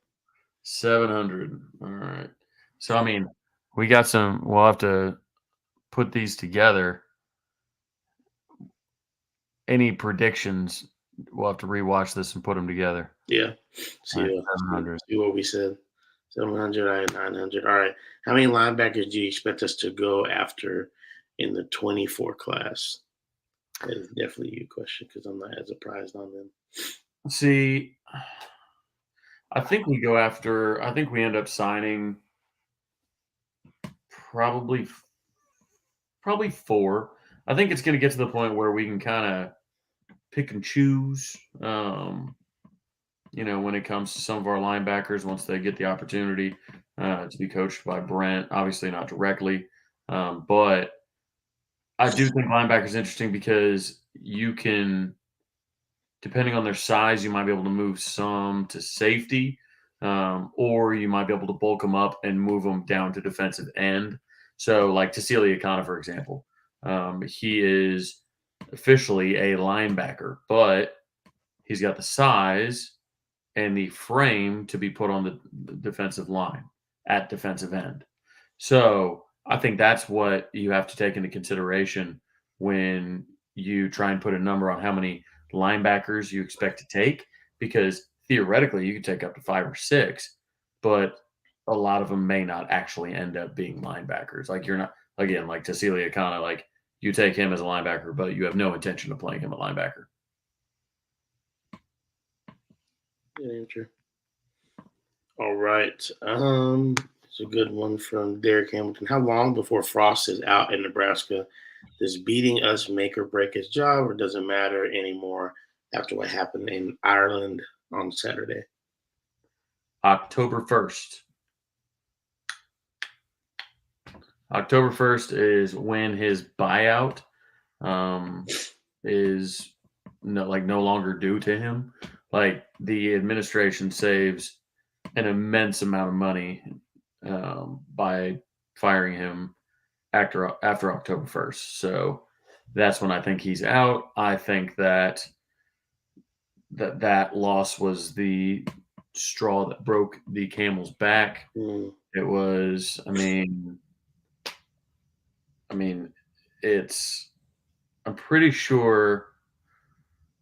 700. All right. So I mean, we'll have to put these together. Any predictions? We'll have to rewatch this and put them together. Yeah. All right, See, see, 700. see what we said. 700. I had 900. All right. How many linebackers do you expect us to go after in the 24 class? That is definitely a question because I'm not as surprised on them. See, I think we end up signing probably probably 4. I think it's going to get to the point where we can kind of pick and choose. When it comes to some of our linebackers, once they get the opportunity to be coached by Brent, obviously not directly, but I do think linebacker is interesting because you can, depending on their size, you might be able to move some to safety, or you might be able to bulk them up and move them down to defensive end. So, like Tassili Akana, for example, he is officially a linebacker, but he's got the size and the frame to be put on the defensive line at defensive end. So I think that's what you have to take into consideration when you try and put a number on how many linebackers you expect to take, because theoretically you could take up to 5 or 6, but a lot of them may not actually end up being linebackers. Like you're not, again, like Tassili Akana, like you take him as a linebacker, but you have no intention of playing him a linebacker. Good answer. All right. It's a good one from Derek Hamilton. How long before Frost is out in Nebraska? Does beating us make or break his job, or does it matter anymore after what happened in Ireland on Saturday? October 1st. October 1st is when his buyout is no longer due to him. Like the administration saves an immense amount of money by firing him after October 1st. So that's when I think he's out. I think that loss was the straw that broke the camel's back. Mm, It was, I mean, it's. I'm pretty sure.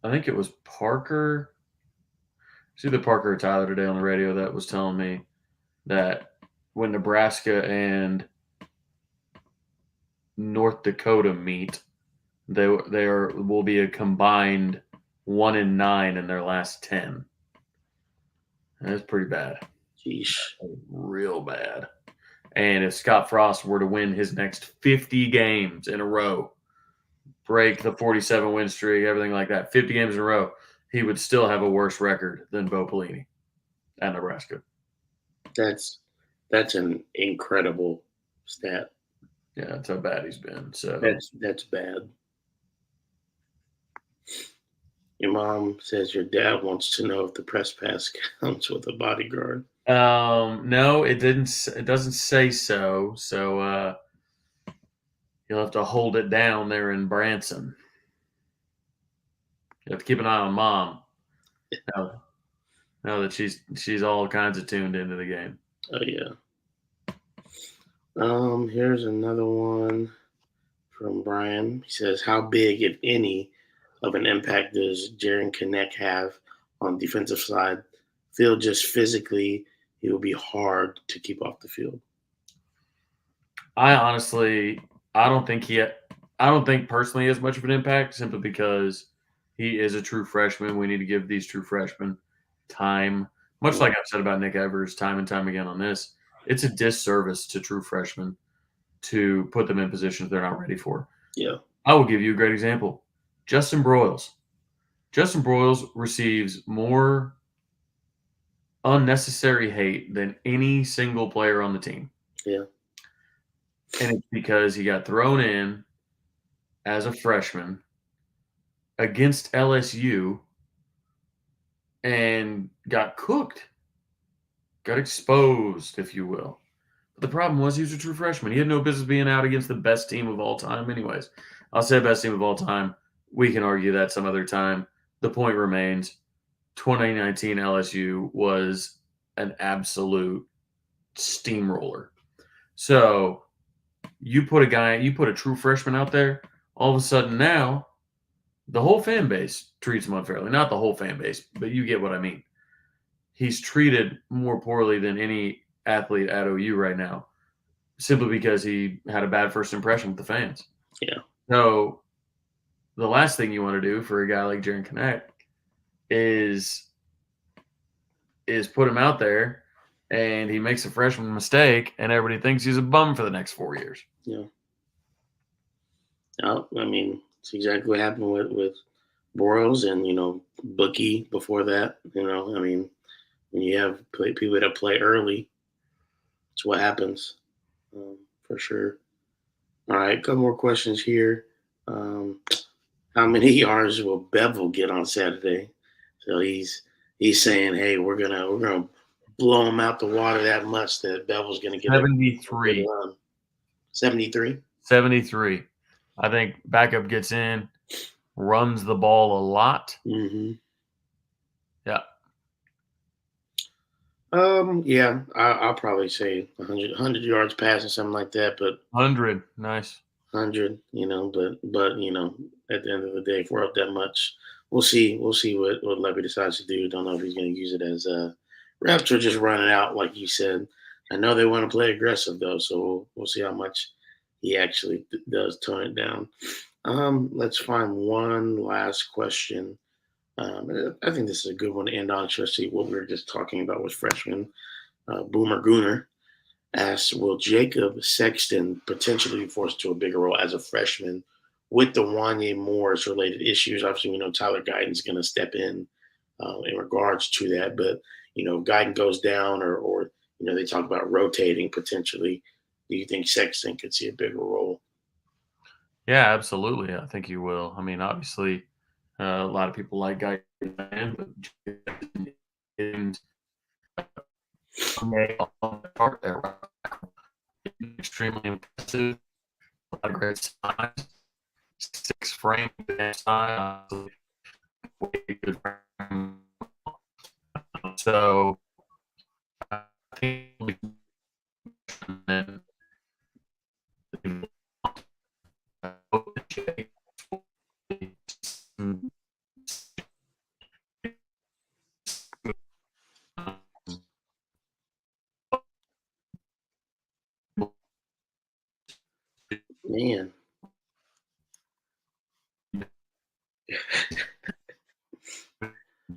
I think it was Parker. It's either Parker or Tyler today on the radio that was telling me that when Nebraska and North Dakota meet, will be a combined 1-9 in their last 10. That's pretty bad, Geesh. real bad. And if Scott Frost were to win his next 50 games in a row, break the 47 win streak, everything like that, 50 games in a row, he would still have a worse record than Bo Pelini at Nebraska. That's an incredible stat. Yeah, that's how bad he's been. So That's bad. Your mom says your dad wants to know if the press pass counts with a bodyguard. no, it didn't. It doesn't say so. So you'll have to hold it down there in Branson. You have to keep an eye on mom. Now that she's all kinds of tuned into the game. Oh yeah. Here's another one from Brian. He says, "How big, if any, of an impact does Jaren Connect have on the defensive side? Feel just physically, it will be hard to keep off the field." I honestly, I don't think I don't think personally he has much of an impact simply because he is a true freshman. We need to give these true freshmen time. Much like I've said about Nick Evers time and time again on this, it's a disservice to true freshmen to put them in positions they're not ready for. Yeah. I will give you a great example. Justin Broyles. Justin Broyles receives more unnecessary hate than any single player on the team. Yeah. And it's because he got thrown in as a freshman against LSU and got cooked, got exposed, if you will. But the problem was he was a true freshman. He had no business being out against the best team of all time, anyways. I'll say best team of all time. We can argue that some other time. The point remains 2019 LSU was an absolute steamroller. So you put a true freshman out there, all of a sudden now the whole fan base treats him unfairly. Not the whole fan base, but you get what I mean. He's treated more poorly than any athlete at OU right now, simply because he had a bad first impression with the fans. Yeah. So the last thing you want to do for a guy like Jaren Connect is put him out there and he makes a freshman mistake and everybody thinks he's a bum for the next 4 years. Yeah. I mean, it's exactly what happened with Broyles and Bookie before that. I mean, when you have people that play early, it's what happens for sure. All right, a couple more questions here. How many yards will Bevel get on Saturday? So he's saying, hey, we're gonna blow him out the water that much that Bevel's gonna get 73. 73. 73. I think backup gets in, runs the ball a lot. Mm-hmm. Yeah. Yeah, I'll probably say 100 yards passing, something like that. But 100, nice. 100, but at the end of the day, if we're up that much, we'll see. We'll see what Levy decides to do. Don't know if he's going to use it as reps or just run it out, like you said. I know they want to play aggressive though, so we'll see how much he actually does tone it down. Let's find one last question I think this is a good one to end on, especially what we were just talking about with freshman Boomer Gooner asks, will Jacob Sexton potentially be forced to a bigger role as a freshman with the Wanye Morris related issues? Obviously, we know Tyler Guyton's going to step in regards to that, but if Guyton goes down, or they talk about rotating potentially. Do you think Sexton could see a bigger role? Yeah, absolutely. I think you will. I mean, obviously, a lot of people like Guy, but and on the part there, extremely impressive. A lot of great size, 6 frame size, way good frame. So I think then Man,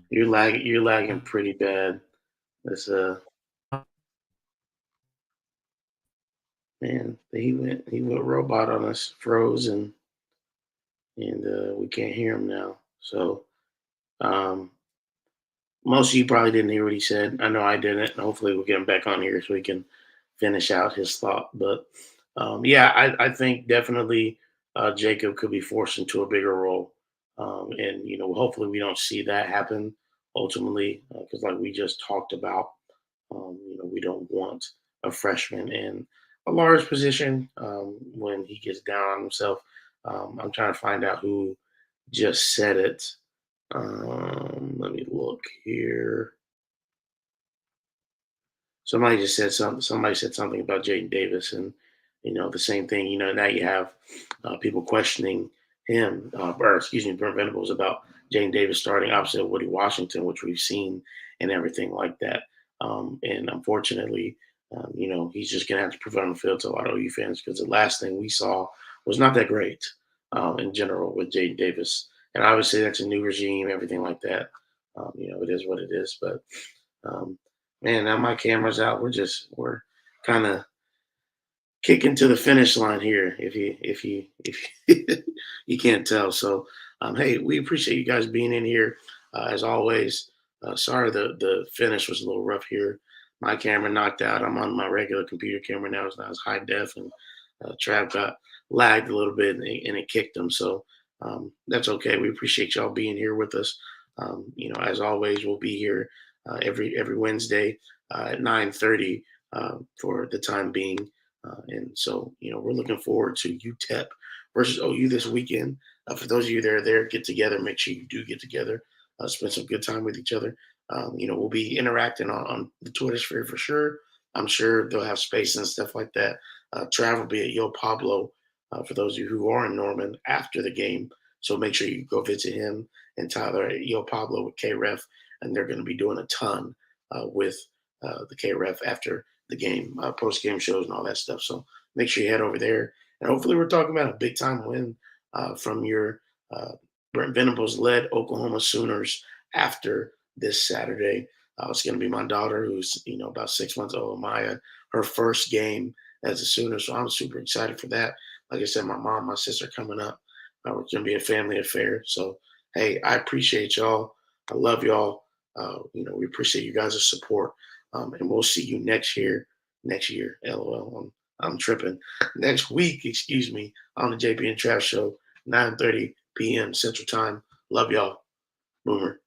you're lagging pretty bad. This man, he went robot on us, froze, and we can't hear him now. So um, most of you probably didn't hear what he said. I know I didn't. Hopefully, we'll get him back on here so we can finish out his thought. But yeah, I think definitely Jacob could be forced into a bigger role, and hopefully we don't see that happen ultimately, because like we just talked about, we don't want a freshman in a large position when he gets down on himself. I'm trying to find out who just said it. Let me look here. Somebody just said something. Somebody said something about Jaden Davis, and the same thing. Now you have people questioning him, or excuse me, Brent Venables about Jaden Davis starting opposite of Woody Washington, which we've seen and everything like that. And unfortunately, he's just gonna have to prove on the field to a lot of OU fans because the last thing we saw was not that great in general with Jaden Davis. And obviously, that's a new regime, everything like that. It is what it is, but. Um, Man, now my camera's out. We're kind of kicking to the finish line here. If you you can't tell, so hey, we appreciate you guys being in here as always. Sorry the finish was a little rough here. My camera knocked out. I'm on my regular computer camera now. It's not as high def, and Trav got lagged a little bit and it kicked him. So that's okay. We appreciate y'all being here with us. As always, we'll be here every Wednesday at 9:30 for the time being. And so, we're looking forward to UTEP versus OU this weekend. For those of you that are there, get together. Make sure you do get together. Spend some good time with each other. We'll be interacting on the Twitter sphere for sure. I'm sure they'll have space and stuff like that. Trav will be at Yo Pablo for those of you who are in Norman after the game. So make sure you go visit him and Tyler at Yo Pablo with KREF. And they're going to be doing a ton with the KREF after the game, post game shows and all that stuff. So make sure you head over there. And hopefully, we're talking about a big time win from your Brent Venables led Oklahoma Sooners after this Saturday. It's going to be my daughter, who's about 6 months old, Maya, her first game as a Sooner. So I'm super excited for that. Like I said, my mom, my sister coming up. It's going to be a family affair. So hey, I appreciate y'all. I love y'all. We appreciate you guys' support. And we'll see you next year. LOL. I'm tripping. Next week, excuse me, on the JP and Trav Show, 9:30 p.m. Central Time. Love y'all. Boomer.